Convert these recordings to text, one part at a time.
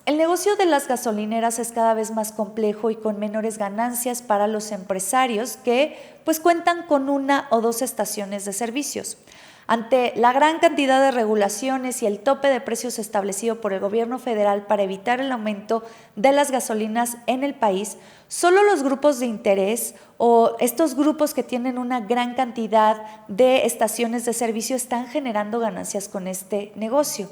El negocio de las gasolineras es cada vez más complejo y con menores ganancias para los empresarios que pues cuentan con una o dos estaciones de servicios. Ante la gran cantidad de regulaciones y el tope de precios establecido por el gobierno federal para evitar el aumento de las gasolinas en el país, solo los grupos de interés o estos grupos que tienen una gran cantidad de estaciones de servicio están generando ganancias con este negocio.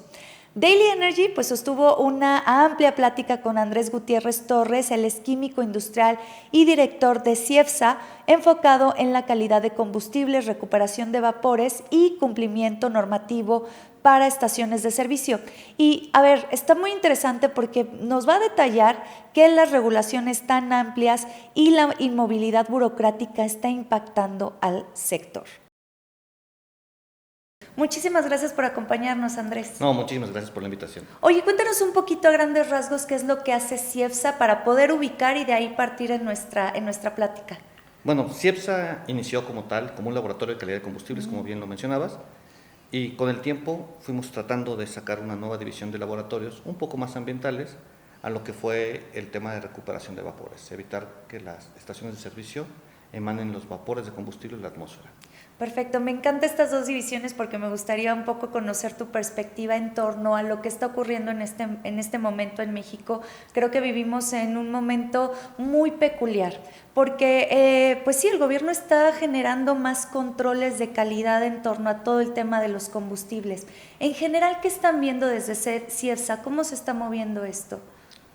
Daily Energy pues sostuvo una amplia plática con Andrés Gutiérrez Torres, él es químico industrial y director de CIEFSA, enfocado en la calidad de combustibles, recuperación de vapores y cumplimiento normativo para estaciones de servicio. Y a ver, está muy interesante porque nos va a detallar que las regulaciones tan amplias y la inmovilidad burocrática está impactando al sector. Muchísimas gracias por acompañarnos, Andrés. No, muchísimas gracias por la invitación. Oye, cuéntanos un poquito a grandes rasgos qué es lo que hace CIEFSA para poder ubicar y de ahí partir en nuestra plática. Bueno, CIEFSA inició como tal, como un laboratorio de calidad de combustibles, como bien lo mencionabas, y con el tiempo fuimos tratando de sacar una nueva división de laboratorios un poco más ambientales a lo que fue el tema de recuperación de vapores, evitar que las estaciones de servicio emanen los vapores de combustible en la atmósfera. Perfecto, me encantan estas dos divisiones porque me gustaría un poco conocer tu perspectiva en torno a lo que está ocurriendo en este momento en México. Creo que vivimos en un momento muy peculiar porque, pues sí, el gobierno está generando más controles de calidad en torno a todo el tema de los combustibles. En general, ¿qué están viendo desde CIEFSA? ¿Cómo se está moviendo esto?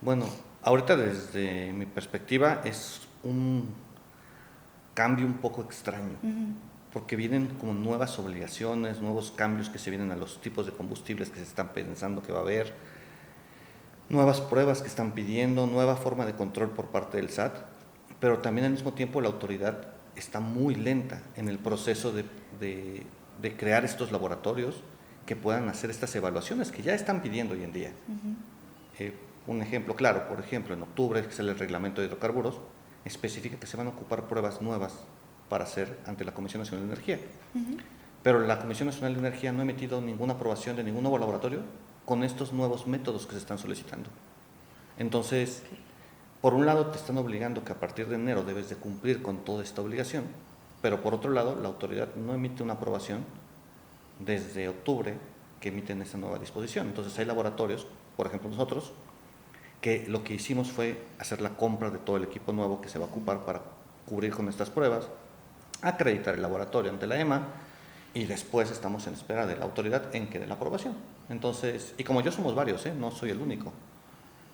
Bueno, ahorita desde mi perspectiva es un cambio un poco extraño. Porque vienen como nuevas obligaciones, nuevos cambios que se vienen a los tipos de combustibles que se están pensando que va a haber, nuevas pruebas que están pidiendo, nueva forma de control por parte del SAT, pero también al mismo tiempo la autoridad está muy lenta en el proceso de crear estos laboratorios que puedan hacer estas evaluaciones que ya están pidiendo hoy en día. Un ejemplo claro, por ejemplo, en octubre, que sale el reglamento de hidrocarburos, especifica que se van a ocupar pruebas nuevas para hacer ante la Comisión Nacional de Energía. Pero la Comisión Nacional de Energía no ha emitido ninguna aprobación de ningún nuevo laboratorio con estos nuevos métodos que se están solicitando. Entonces, por un lado te están obligando que a partir de enero debes de cumplir con toda esta obligación, pero por otro lado la autoridad no emite una aprobación desde octubre que emiten esta nueva disposición. Entonces hay laboratorios, por ejemplo nosotros, que lo que hicimos fue hacer la compra de todo el equipo nuevo que se va a ocupar para cubrir con estas pruebas, acreditar el laboratorio ante la EMA y después estamos en espera de la autoridad en que dé la aprobación. Entonces, y como yo somos varios, no soy el único.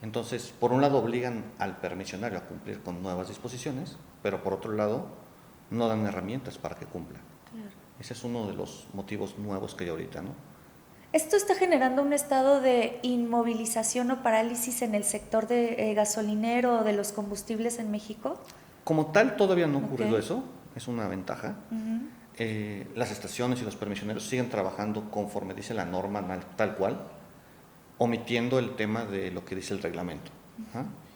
Entonces, por un lado obligan al permisionario a cumplir con nuevas disposiciones, pero por otro lado no dan herramientas para que cumpla. Claro. Ese es uno de los motivos nuevos que hay ahorita, ¿no? ¿Esto está generando un estado de inmovilización o parálisis en el sector de gasolinero o de los combustibles en México? Como tal, todavía no ha ocurrido eso. Es una ventaja. Las estaciones y los permisioneros siguen trabajando conforme dice la norma tal cual, omitiendo el tema de lo que dice el reglamento.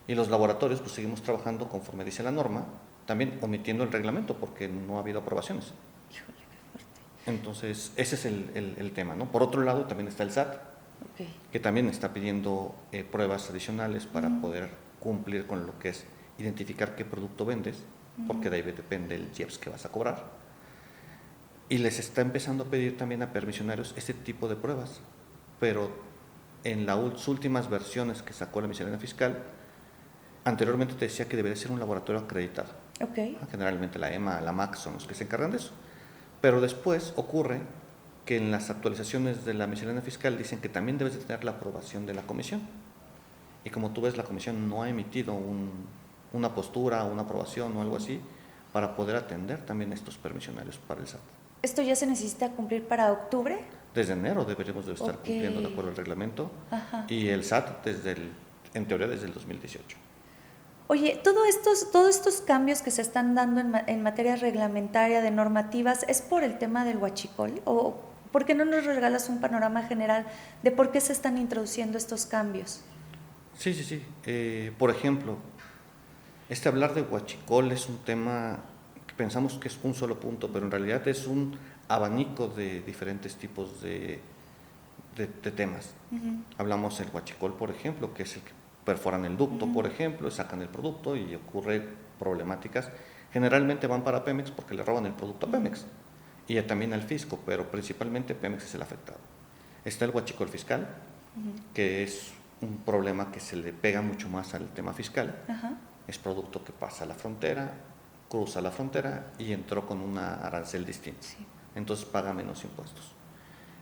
Y los laboratorios pues seguimos trabajando conforme dice la norma, también omitiendo el reglamento porque no ha habido aprobaciones. Híjole, qué fuerte. Entonces, ese es el tema, ¿no? Por otro lado, también está el SAT, que también está pidiendo pruebas adicionales para poder cumplir con lo que es identificar qué producto vendes, porque de ahí depende el IEPS que vas a cobrar. Y les está empezando a pedir también a permisionarios este tipo de pruebas, pero en las últimas versiones que sacó la miscelánea fiscal, anteriormente te decía que debería ser un laboratorio acreditado. Generalmente la EMA, la MAC son los que se encargan de eso. Pero después ocurre que en las actualizaciones de la miscelánea fiscal dicen que también debes de tener la aprobación de la comisión. Y como tú ves, la comisión no ha emitido una postura, una aprobación o algo así para poder atender también estos permisionarios para el SAT. ¿Esto ya se necesita cumplir para octubre? Desde enero deberíamos de estar cumpliendo de acuerdo al reglamento. Y el SAT en teoría desde el 2018. Oye, todos estos cambios que se están dando en materia reglamentaria de normativas, ¿es por el tema del huachicol? ¿O por qué no nos regalas un panorama general de por qué se están introduciendo estos cambios? Sí. Por ejemplo, hablar de huachicol es un tema que pensamos que es un solo punto, pero en realidad es un abanico de diferentes tipos de de temas. Hablamos del huachicol, por ejemplo, que es el que perforan el ducto, por ejemplo, sacan el producto y ocurre problemáticas. Generalmente van para Pemex porque le roban el producto a Pemex y también al fisco, pero principalmente Pemex es el afectado. Está el huachicol fiscal, que es un problema que se le pega mucho más al tema fiscal. Es producto que pasa la frontera, cruza la frontera y entró con una arancel distinta. Sí. Entonces paga menos impuestos.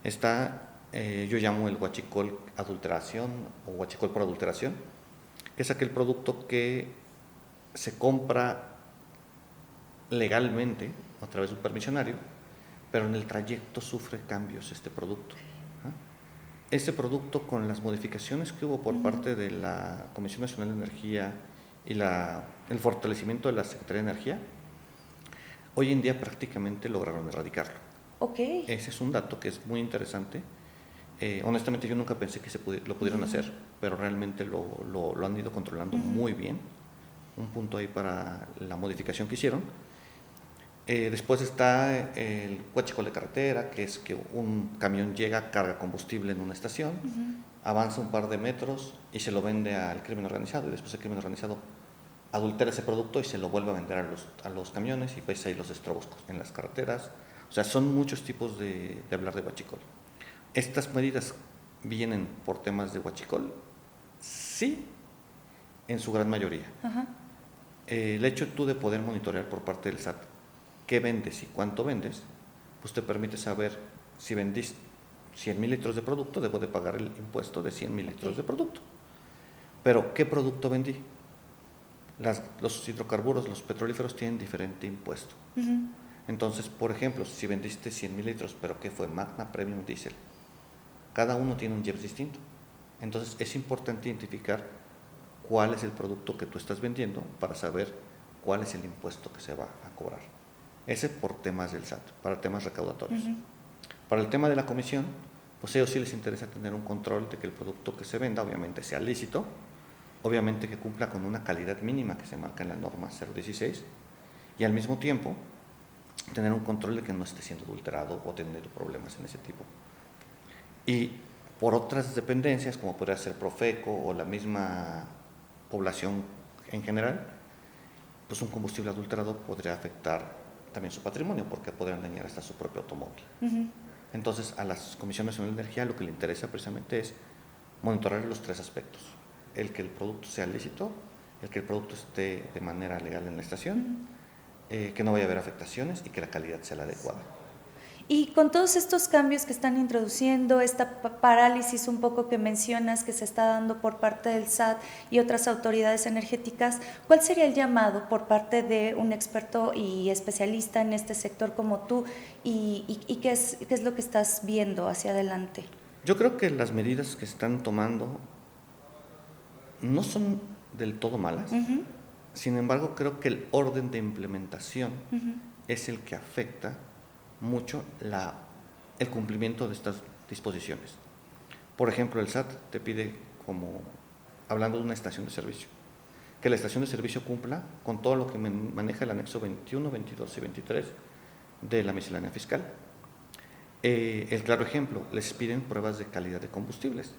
Está, yo llamo el huachicol adulteración o huachicol por adulteración, que es aquel producto que se compra legalmente a través de un permisionario, pero en el trayecto sufre cambios este producto. Este producto, con las modificaciones que hubo por parte de la Comisión Nacional de Energía y el fortalecimiento de la Secretaría de Energía, hoy en día prácticamente lograron erradicarlo. Okay. Ese es un dato que es muy interesante. Honestamente yo nunca pensé que lo pudieran hacer, pero realmente lo han ido controlando muy bien. Un punto ahí para la modificación que hicieron. Después está el huachicol de carretera, que es que un camión llega, carga combustible en una estación, avanza un par de metros y se lo vende al crimen organizado, y después el crimen organizado adultera ese producto y se lo vuelve a vender a los camiones, y pues ahí los destrozos en las carreteras. O sea, son muchos tipos de hablar de huachicol. ¿Estas medidas vienen por temas de huachicol? Sí, en su gran mayoría. El hecho tú de poder monitorear por parte del SAT qué vendes y cuánto vendes, pues te permite saber si vendiste 100,000 litros de producto, debo de pagar el impuesto de 100,000 litros de producto. Pero, ¿qué producto vendí? Los hidrocarburos, los petrolíferos tienen diferente impuesto. Entonces, por ejemplo, si vendiste 100,000 litros, pero ¿qué fue? Magna Premium Diesel. Cada uno tiene un IEPS distinto. Entonces, es importante identificar cuál es el producto que tú estás vendiendo para saber cuál es el impuesto que se va a cobrar. Ese por temas del SAT, para temas recaudatorios. Para el tema de la comisión, pues a ellos sí les interesa tener un control de que el producto que se venda obviamente sea lícito, obviamente que cumpla con una calidad mínima que se marca en la norma 016, y al mismo tiempo tener un control de que no esté siendo adulterado o tener problemas en ese tipo. Y por otras dependencias, como podría ser Profeco o la misma población en general, pues un combustible adulterado podría afectar también su patrimonio, porque podrían dañar hasta su propio automóvil. Entonces, a las Comisiones Nacionales de Energía lo que le interesa precisamente es monitorear los tres aspectos: el que el producto sea lícito, el que el producto esté de manera legal en la estación, que no vaya a haber afectaciones y que la calidad sea la adecuada. Y con todos estos cambios que están introduciendo, esta parálisis un poco que mencionas que se está dando por parte del SAT y otras autoridades energéticas, ¿cuál sería el llamado por parte de un experto y especialista en este sector como tú? ¿Y qué es lo que estás viendo hacia adelante? Yo creo que las medidas que se están tomando no son del todo malas. Sin embargo, creo que el orden de implementación es el que afecta mucho el cumplimiento de estas disposiciones. Por ejemplo, el SAT te pide, como hablando de una estación de servicio, que la estación de servicio cumpla con todo lo que maneja el anexo 21, 22 y 23 de la miscelánea fiscal. El claro ejemplo, les piden pruebas de calidad de combustibles.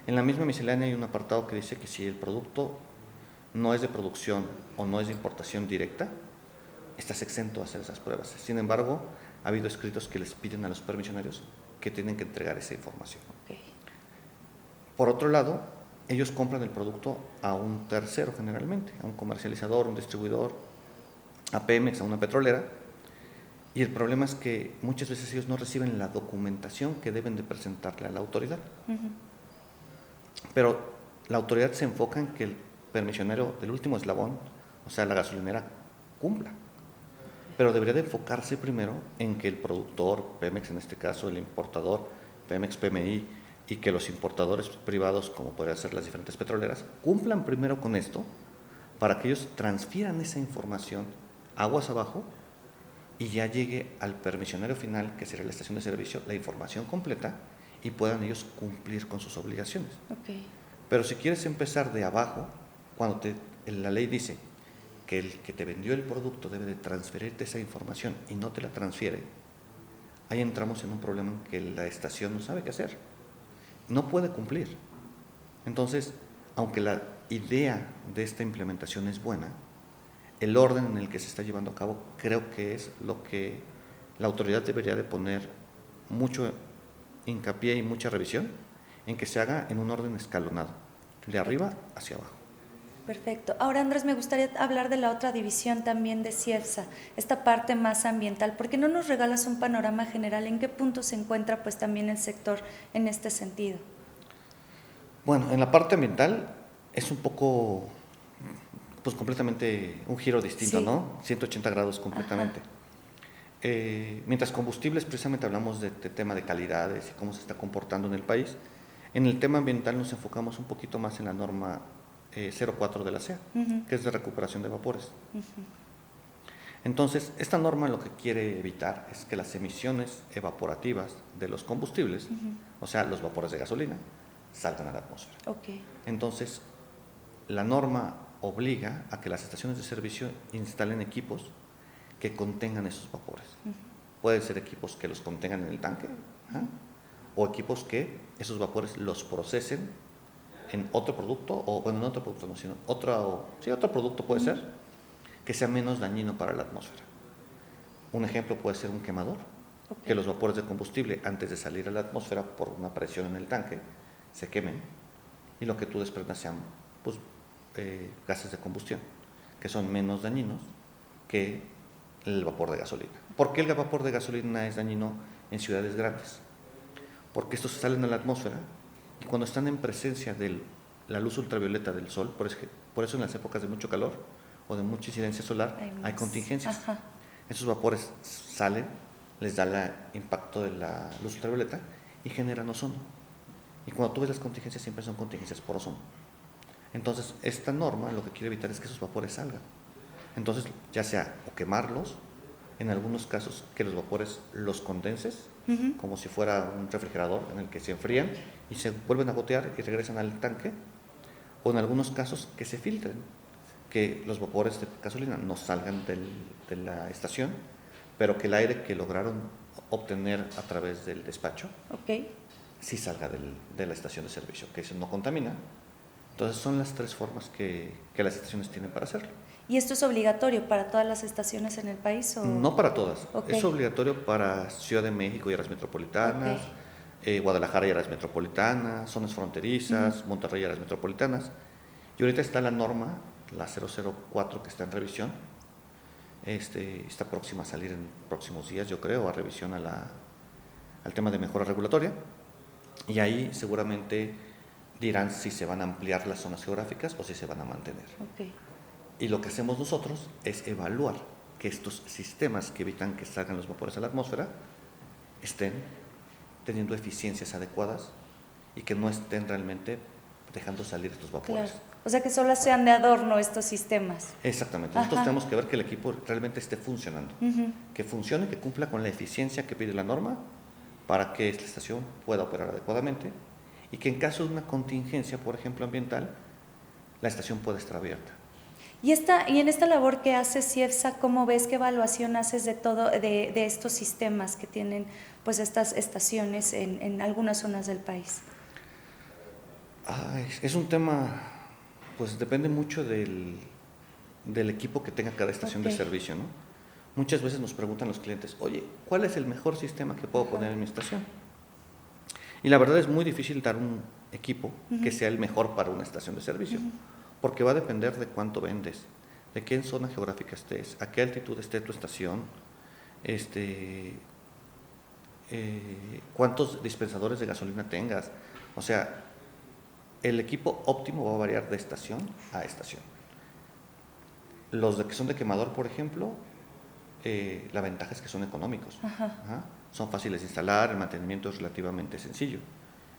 En la misma miscelánea hay un apartado que dice que si el producto no es de producción o no es de importación directa, estás exento a hacer esas pruebas. Sin embargo, ha habido escritos que les piden a los permisionarios que tienen que entregar esa información. Por otro lado, ellos compran el producto a un tercero generalmente, a un comercializador, un distribuidor, a Pemex, a una petrolera, y el problema es que muchas veces ellos no reciben la documentación que deben de presentarle a la autoridad. Pero la autoridad se enfoca en que el permisionero del último eslabón, o sea, la gasolinera, cumpla. Pero debería de enfocarse primero en que el productor, Pemex en este caso, el importador, Pemex, PMI, y que los importadores privados, como podrían ser las diferentes petroleras, cumplan primero con esto para que ellos transfieran esa información aguas abajo y ya llegue al permisionario final, que sería la estación de servicio, la información completa y puedan ellos cumplir con sus obligaciones. Pero si quieres empezar de abajo, cuando la ley dice que el que te vendió el producto debe de transferirte esa información y no te la transfiere, ahí entramos en un problema en que la estación no sabe qué hacer. no puede cumplir. Entonces, aunque la idea de esta implementación es buena, el orden en el que se está llevando a cabo creo que es lo que la autoridad debería de poner mucho hincapié y mucha revisión en que se haga en un orden escalonado, de arriba hacia abajo. Perfecto. Ahora, Andrés, me gustaría hablar de la otra división también de CIEFSA, esta parte más ambiental. ¿Por qué no nos regalas un panorama general? ¿En qué punto se encuentra pues también el sector en este sentido? Bueno, en la parte ambiental es un poco, pues completamente un giro distinto, Sí. ¿no? 180 grados completamente. Mientras combustibles, precisamente hablamos de tema de calidades y cómo se está comportando en el país, en el tema ambiental nos enfocamos un poquito más en la norma 04 de la CEA, que es de recuperación de vapores. Entonces, esta norma lo que quiere evitar es que las emisiones evaporativas de los combustibles, o sea, los vapores de gasolina, salgan a la atmósfera. Ok. Entonces, la norma obliga a que las estaciones de servicio instalen equipos que contengan esos vapores. Pueden ser equipos que los contengan en el tanque, o equipos que esos vapores los procesen en otro producto, o bueno, no otro producto, no, sino otro producto puede ser, que sea menos dañino para la atmósfera. Un ejemplo puede ser un quemador, que los vapores de combustible, antes de salir a la atmósfera por una presión en el tanque, se quemen y lo que tú desprendas sean pues, gases de combustión, que son menos dañinos que el vapor de gasolina. ¿Por qué el vapor de gasolina es dañino en ciudades grandes? Porque estos salen a la atmósfera y cuando están en presencia de la luz ultravioleta del sol, por eso en las épocas de mucho calor o de mucha incidencia solar hay contingencias. Ajá. Esos vapores salen, les da el impacto de la luz ultravioleta y generan ozono. Y cuando tú ves las contingencias siempre son contingencias por ozono. Entonces, esta norma lo que quiere evitar es que esos vapores salgan. Entonces, ya sea o quemarlos, en algunos casos que los vapores los condenses, como si fuera un refrigerador en el que se enfrían y se vuelven a gotear y regresan al tanque, o en algunos casos que se filtren, que los vapores de gasolina no salgan de la estación, pero que el aire que lograron obtener a través del despacho sí salga de la estación de servicio, que eso no contamina. Entonces son las tres formas que las estaciones tienen para hacerlo. ¿Y esto es obligatorio para todas las estaciones en el país? ¿O? No para todas. Es obligatorio para Ciudad de México y áreas metropolitanas, Guadalajara y áreas metropolitanas, zonas fronterizas, Monterrey y áreas metropolitanas. Y ahorita está la norma, la 004, que está en revisión. Está próxima a salir en próximos días, yo creo, a revisión al tema de mejora regulatoria. Y ahí seguramente dirán si se van a ampliar las zonas geográficas o si se van a mantener. Y lo que hacemos nosotros es evaluar que estos sistemas que evitan que salgan los vapores a la atmósfera estén teniendo eficiencias adecuadas y que no estén realmente dejando salir estos vapores. Claro. O sea, que solo sean de adorno estos sistemas. Exactamente. Nosotros tenemos que ver que el equipo realmente esté funcionando, que funcione, que cumpla con la eficiencia que pide la norma para que esta estación pueda operar adecuadamente y que en caso de una contingencia, por ejemplo, ambiental, la estación pueda estar abierta. Y en esta labor que hace CIEFSA, ¿cómo ves, qué evaluación haces de estos sistemas que tienen pues estas estaciones en algunas zonas del país? Es un tema, pues depende mucho del equipo que tenga cada estación de servicio, ¿no? Muchas veces nos preguntan los clientes, oye, ¿cuál es el mejor sistema que puedo poner en mi estación? Y la verdad es muy difícil dar un equipo que sea el mejor para una estación de servicio, porque va a depender de cuánto vendes, de qué zona geográfica estés, a qué altitud esté tu estación, cuántos dispensadores de gasolina tengas. O sea, el equipo óptimo va a variar de estación a estación. Los que son de quemador, por ejemplo, la ventaja es que son económicos. Son fáciles de instalar, el mantenimiento es relativamente sencillo.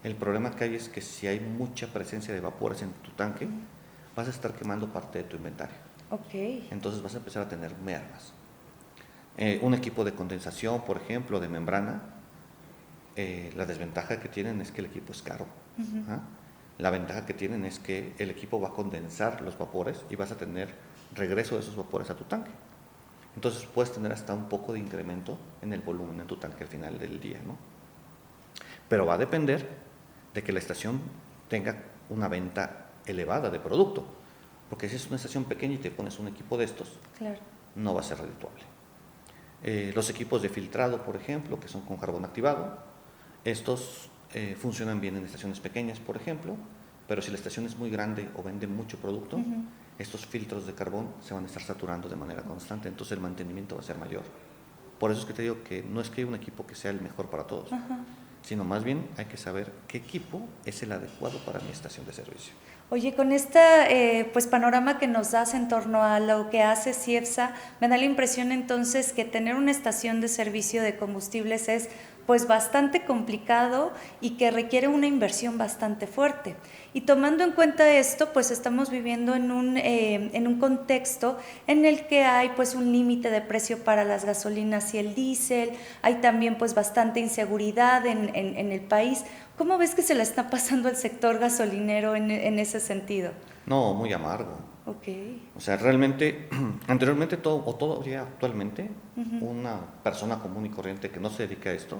El problema que hay es que si hay mucha presencia de vapores en tu tanque, vas a estar quemando parte de tu inventario. Entonces vas a empezar a tener mermas. Un equipo de condensación, por ejemplo, de membrana, la desventaja que tienen es que el equipo es caro. La ventaja que tienen es que el equipo va a condensar los vapores y vas a tener regreso de esos vapores a tu tanque. Entonces puedes tener hasta un poco de incremento en el volumen en tu tanque al final del día, ¿no? Pero va a depender de que la estación tenga una venta elevada de producto. Porque si es una estación pequeña y te pones un equipo de estos, Claro. no va a ser redituable. Los equipos de filtrado, por ejemplo, que son con carbón activado, estos funcionan bien en estaciones pequeñas, por ejemplo, pero si la estación es muy grande o vende mucho producto, estos filtros de carbón se van a estar saturando de manera constante, entonces el mantenimiento va a ser mayor. Por eso es que te digo que no es que haya un equipo que sea el mejor para todos, sino más bien hay que saber qué equipo es el adecuado para mi estación de servicio. Oye, con este pues panorama que nos das en torno a lo que hace CIEFSA, me da la impresión entonces que tener una estación de servicio de combustibles es pues bastante complicado y que requiere una inversión bastante fuerte. Y tomando en cuenta esto, pues estamos viviendo en un contexto en el que hay pues un límite de precio para las gasolinas y el diésel, hay también pues bastante inseguridad en el país. ¿Cómo ves que se la está pasando al sector gasolinero en ese sentido? No, muy amargo. Ok. O sea, realmente, anteriormente todavía actualmente, una persona común y corriente que no se dedica a esto,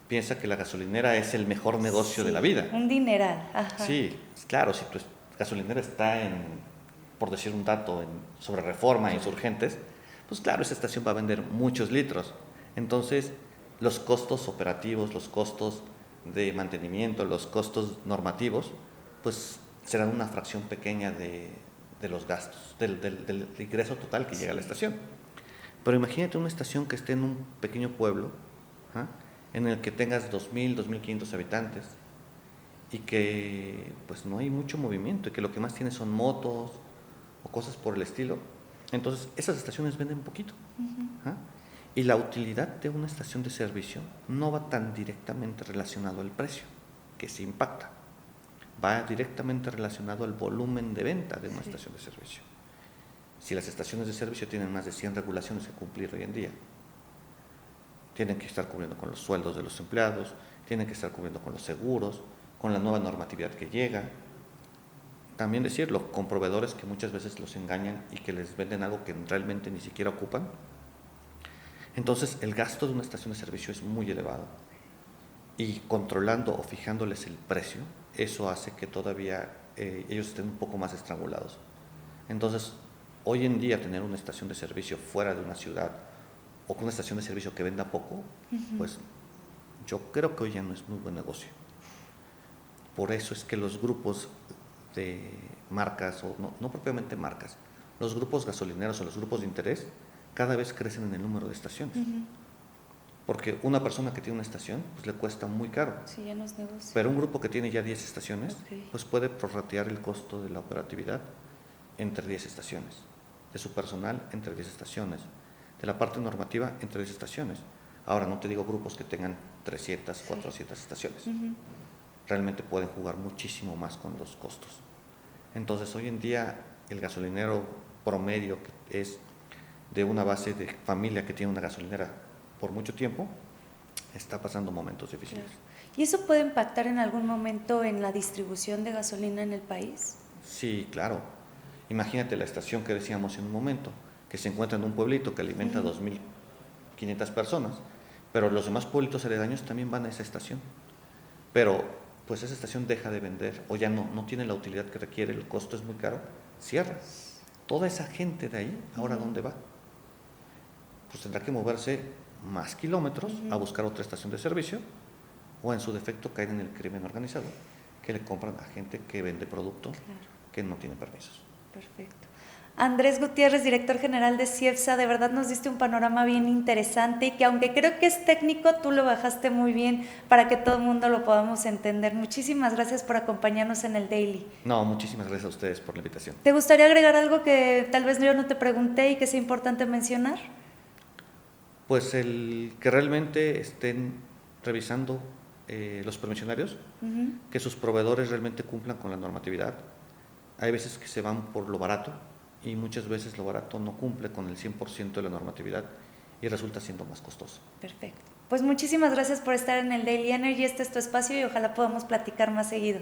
piensa que la gasolinera es el mejor negocio de la vida. Un dineral. Ajá. Sí, claro, si tu gasolinera está por decir un dato, sobre Reforma, Insurgentes, pues claro, esa estación va a vender muchos litros. Entonces, los costos operativos, los costos de mantenimiento, los costos normativos, pues serán una fracción pequeña de los gastos, del ingreso total que llega a la estación. Pero imagínate una estación que esté en un pequeño pueblo, ¿ah?, en el que tengas 2.000, 2.500 habitantes y que pues no hay mucho movimiento y que lo que más tiene son motos o cosas por el estilo. Entonces esas estaciones venden poquito. ¿Ah? Y la utilidad de una estación de servicio no va tan directamente relacionado al precio, que sí impacta. Va directamente relacionado al volumen de venta de una estación de servicio. Si las estaciones de servicio tienen más de 100 regulaciones que cumplir hoy en día, tienen que estar cubriendo con los sueldos de los empleados, tienen que estar cubriendo con los seguros, con la nueva normatividad que llega. También decirlo, con proveedores que muchas veces los engañan y que les venden algo que realmente ni siquiera ocupan. Entonces el gasto de una estación de servicio es muy elevado. Y controlando o fijándoles el precio, eso hace que todavía ellos estén un poco más estrangulados. Entonces, hoy en día tener una estación de servicio fuera de una ciudad o con una estación de servicio que venda poco, pues yo creo que hoy ya no es muy buen negocio. Por eso es que los grupos de marcas, o no propiamente marcas, los grupos gasolineros o los grupos de interés cada vez crecen en el número de estaciones. Porque una persona que tiene una estación, pues le cuesta muy caro. Sí, ya no es negocio. Pero un grupo que tiene ya 10 estaciones, pues puede prorratear el costo de la operatividad entre 10 estaciones, de su personal entre 10 estaciones, de la parte normativa entre 10 estaciones. Ahora, no te digo grupos que tengan 300, 400 estaciones. Realmente pueden jugar muchísimo más con los costos. Entonces, hoy en día, el gasolinero promedio, que es de una base de familia que tiene una gasolinera por mucho tiempo, está pasando momentos difíciles. Claro. ¿Y eso puede impactar en algún momento en la distribución de gasolina en el país? Sí, claro. Imagínate la estación que decíamos en un momento, que se encuentra en un pueblito que alimenta a 2.500 personas, pero los demás pueblitos aledaños también van a esa estación. Pero pues esa estación deja de vender o ya no tiene la utilidad que requiere, el costo es muy caro, cierra. Toda esa gente de ahí, ¿ahora dónde va? Pues tendrá que moverse más kilómetros a buscar otra estación de servicio o en su defecto caer en el crimen organizado, que le compran a gente que vende producto que no tiene permisos. Perfecto. Andrés Gutiérrez, director general de CIEFSA, de verdad nos diste un panorama bien interesante y que aunque creo que es técnico, tú lo bajaste muy bien para que todo el mundo lo podamos entender. Muchísimas gracias por acompañarnos en el Daily. No, muchísimas gracias a ustedes por la invitación. ¿Te gustaría agregar algo que tal vez yo no te pregunté y que sea importante mencionar? Pues el que realmente estén revisando los permisionarios, que sus proveedores realmente cumplan con la normatividad. Hay veces que se van por lo barato y muchas veces lo barato no cumple con el 100% de la normatividad y resulta siendo más costoso. Perfecto. Pues muchísimas gracias por estar en el Daily Energy. Este es tu espacio y ojalá podamos platicar más seguido.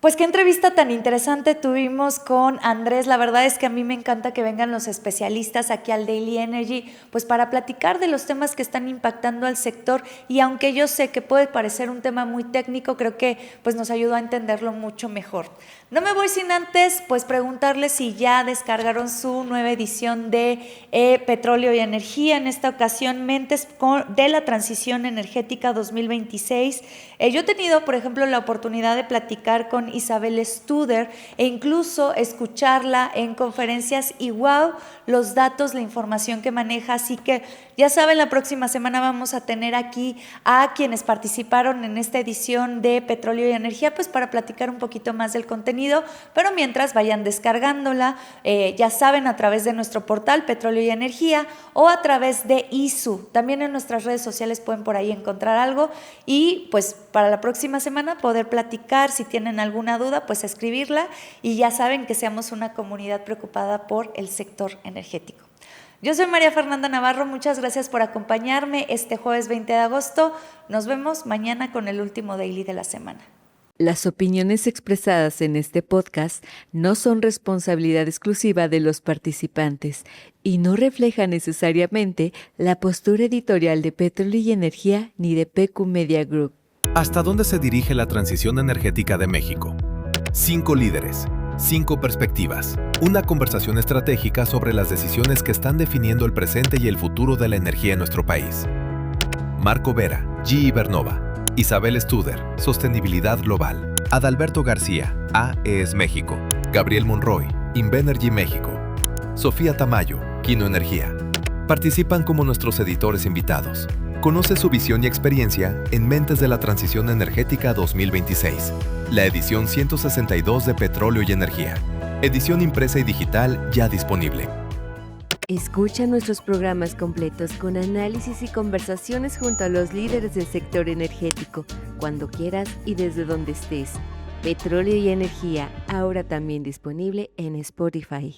Pues qué entrevista tan interesante tuvimos con Andrés. La verdad es que a mí me encanta que vengan los especialistas aquí al Daily Energy, pues para platicar de los temas que están impactando al sector, y aunque yo sé que puede parecer un tema muy técnico, creo que pues nos ayudó a entenderlo mucho mejor. No me voy sin antes pues preguntarles si ya descargaron su nueva edición de Petróleo y Energía, en esta ocasión Mentes de la Transición Energética 2026. Yo he tenido, por ejemplo, la oportunidad de platicar con Isabel Studer e incluso escucharla en conferencias, y wow, los datos, la información que maneja. Así que ya saben, la próxima semana vamos a tener aquí a quienes participaron en esta edición de Petróleo y Energía, pues para platicar un poquito más del contenido, pero mientras vayan descargándola, ya saben, a través de nuestro portal Petróleo y Energía o a través de ISU. También en nuestras redes sociales pueden por ahí encontrar algo, y pues para la próxima semana poder platicar. Si tienen alguna duda, pues escribirla, y ya saben que seamos una comunidad preocupada por el sector energético. Yo soy María Fernanda Navarro, muchas gracias por acompañarme este jueves 20 de agosto. Nos vemos mañana con el último Daily de la semana. Las opiniones expresadas en este podcast no son responsabilidad exclusiva de los participantes y no reflejan necesariamente la postura editorial de Petróleo y Energía ni de PQ Media Group. ¿Hasta dónde se dirige la transición energética de México? 5 líderes, 5 perspectivas. Una conversación estratégica sobre las decisiones que están definiendo el presente y el futuro de la energía en nuestro país. Marco Vera, GE Vernova. Isabel Studer, Sostenibilidad Global. Adalberto García, AES México. Gabriel Monroy, Invenergy México. Sofía Tamayo, Quino Energía. Participan como nuestros editores invitados. Conoce su visión y experiencia en Mentes de la Transición Energética 2026, la edición 162 de Petróleo y Energía. Edición impresa y digital ya disponible. Escucha nuestros programas completos con análisis y conversaciones junto a los líderes del sector energético, cuando quieras y desde donde estés. Petróleo y Energía, ahora también disponible en Spotify.